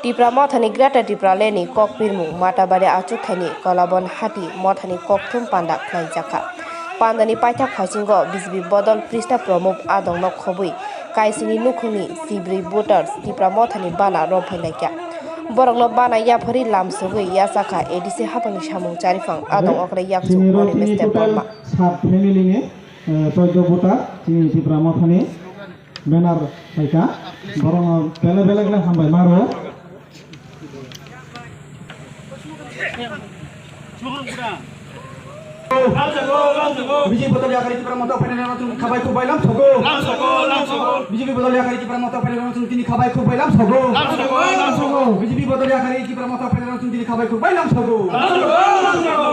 Tipra মথানি গ্রাটা Tipra Lenny ককপিরমু মাটাবাড়ি আচুকথানি কলাবন হাতি মথানি ককথুম পান্ডা খাইজাখা পান্দানি পাইথা ফাইসিংগ BJP বদল পৃষ্ঠা প্রমুখ আদংন খবুই কাইসিনি নুখুনি সিব্রি ভোটার্স টিপ্রা মথানি বানা রফাইলাইকা বরংনো বানা ইয়াফারি লামসুগৈ ইয়াসাখা এডিসি হাপানি সামুং চারিফাং আদং অকরে ইয়াকচু মনি মেস্তে বর্মা 7 ফ্যামিলি নিয়ে 14 ভোটার চিনি টিপ্রা মথানি ব্যানার পাইকা বরং বেলে বেলে গেলে হামবাই মারো বিজেপি বদল ইয়াকারি টিপ্রা মতো ফাইনাল নতুন খাবাই খুব বাইলাম সগো বিজেপি বদল ইয়াকারি টিপ্রা মতো ফাইনাল নতুন তিনি খাবাই খুব বাইলাম সগো বিজেপি বদল ইয়াকারি টিপ্রা মতো ফাইনাল নতুন তিনি খাবাই খুব বাইলাম সগো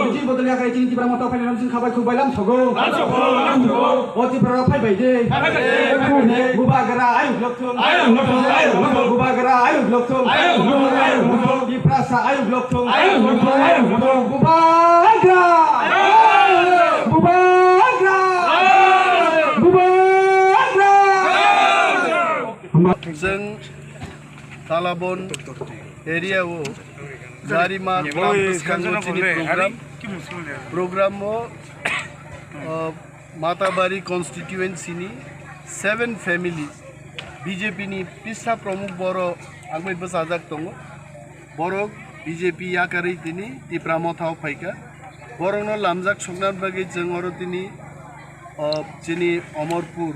বিজেপি বদল ইয়াকারি তিনি টিপ্রা মতো ফাইনাল নতুন খাবাই খুব বাইলাম সগো ও টিপ্রা ফাই বাইদে গুবাগরা আয়ু লক্ষম গুবাগরা আয়ু লক্ষম টিপ্রাসা আয়ু লক্ষম গুবাগরা जों तालाबन एरियाव जारिमा प्रोग्राम माताबारी कन्स्टिट्युएन्सीनि 7 फैमिली बीजेपी नि पिसा प्रमुख बर आंगै बसाजाक दङ बर बीजेपी याकारै तिनि टिप्रा मथाव फाइका बरनो लामजाक संनान बागै जों अरो तिनि चिनि अमरपुर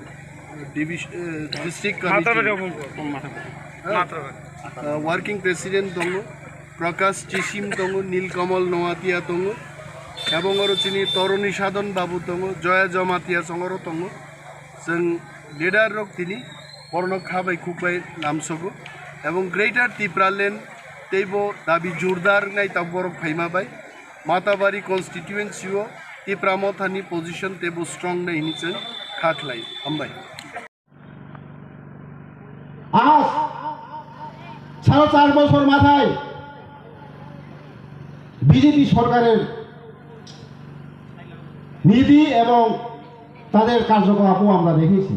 डिस्ट्रिक्ट वर्किंग प्रेसिडेंट दङ प्रकाश चिसिम दङ नीलकमल नवातिया दङ এবং अरो चिनि तरुणी साधन बाबू दङ जया जमातिया संगरो दङ जों लिडार रक तिनि बरनो खाबाय खुबाय नामसगो এবং ग्रेटर टिप्रालेन तेबो दाबि जोरदार नाय ताबरक फाइमाबाय माताबारी कन्स्टिट्युएन्सी टिप्रा मथानि पोजिशन तेबो स्ट्रंग नाय हिनिचन खाखलाय हामबाय আজ 4.5 বছর মাথায় বিজেপি সরকারের নীতি এবং তাদের কার্যকলাপও আমরা দেখেছি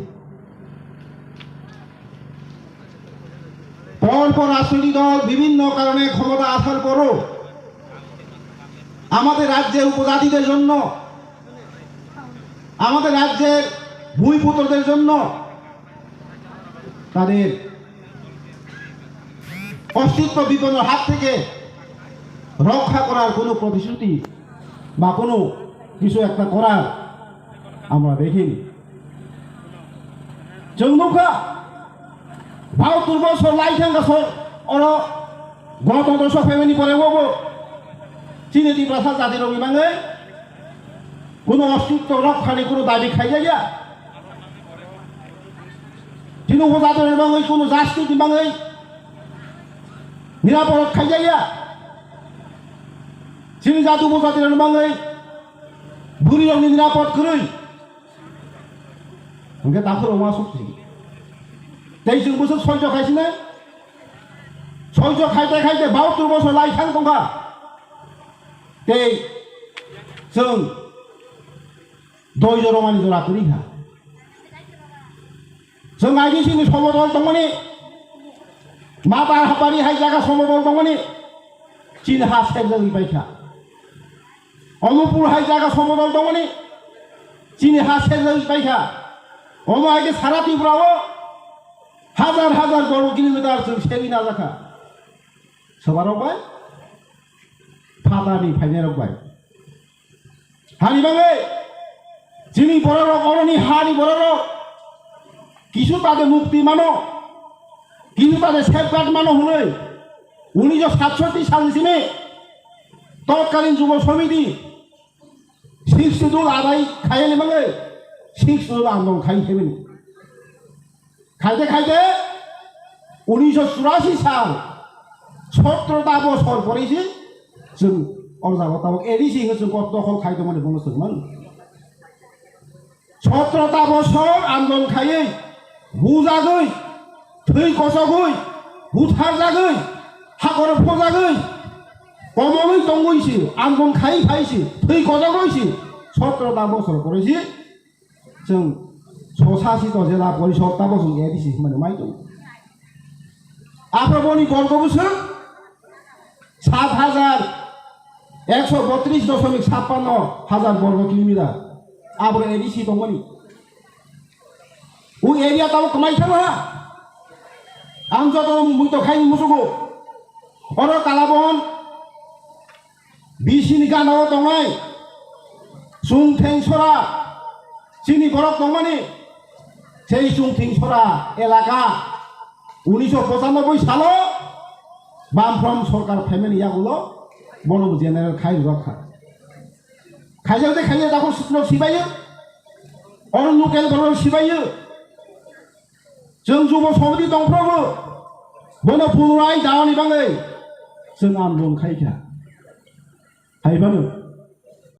পরপর রাজনৈতিক দল বিভিন্ন কারণে ক্ষমতা আসার পরও আমাদের রাজ্যের উপজাতিদের জন্য আমাদের রাজ্যের ভূমিপুত্রদের জন্য তাদের অস্তিত্ব বিপদের হাত থেকে রক্ষা করার কোনো প্রতিশ্রুতি বা কোনো কিছু একটা করার আমরা দেখিনি জংনুখা ভারতের বছর লাইখাঙ্গা অর গণতন্ত্র ফ্যামিলি পরে হবো চিনি টিপ্রা জাতির অভিমানে কোনো অস্তিত্ব রক্ষার কোনো দাবি খাই যাইয়া তিনি উপজাতির বাঙালি কোনো রাজনীতি বাঙালি নিরাপদ খাই যাইয়া চিনি জাতি উপজাতির বাঙালি বুড়ি রঙে নিরাপদ করে তারপর অমা শক্তি 23 বছর সহ্য খাইছি না সহ্য খাইতে খাইতে 72 বছর লাইখাং দंखा जों दय रमानि जरा करिहा जों आइदिसिनि समदल दंमोनि माता हाबारि हाय जागा समदल दंमोनि चीन हा सेजों बायखा अनुपुर हाय जागा समदल दंमोनि चीन हा सेजों बायखा अमा आइदि सारा टिप्राव हाजार हाजार बर्ग किलोमीटर जों सेबिना जाखा सबारक बाय फादानि फाइनारक बाय हानि बाङै जोंनि बर' रावनि हानि बर' राव কিছু তাদের মুক্তি মানো কিছু তাদের সেফগার্ড মানো হলে 1967 সালसिमে তৎকালীন যুব সমিতি শিক্ষিদুল আদায় খাইলে মানে শিক্ষিদুল আন্দোলন খাইছেন খাইতে খাইতে 1984 সাল 17টা বছর পরেছি जों অবজারভার এডিসি হচ্ছে কতক্ষণ খাইতে মানে বলছিলাম 17টা বছর আন্দোলন খাইয়ে হুজাগৈ থৈ কচগৈ হুথারজাগৈ হাকরে ফজাগৈ কমলৈ দংগৈছি আন্দোলন খাই ফাইছি থৈ কচগৈছি 17টা বছর পরেছি जों 86 জেলা পরিষদ তাবো जों এডিসি মানে মাইতো আপ্রবণী বর্গবছর 7,132.56 বর্গ কিলোমিটার আবার এডিসি দংমানি उ एरिया ताव कमाई थाङा आं जत मुइतो खाइ मुसुगो अर कालाबन बिसिनि गानाव दंनाय सुंथेंसरा सिनि बरफ दंमानि সেই সুংথিংসরা এলাকা 1995 সালে বামফ্রম সরকার ফ্যামিলি ইয়াগুলো বনম জেনারেল খাই রক্ষা খাইজাতে খাইয়ে তখন লোক সিবাইयो অর লোকেল গরম সিবাইयो जों जुब समिति दंफ्रावबो बनो पुराय दावनि बाङै जों आन्दोलन खायखा हायबानो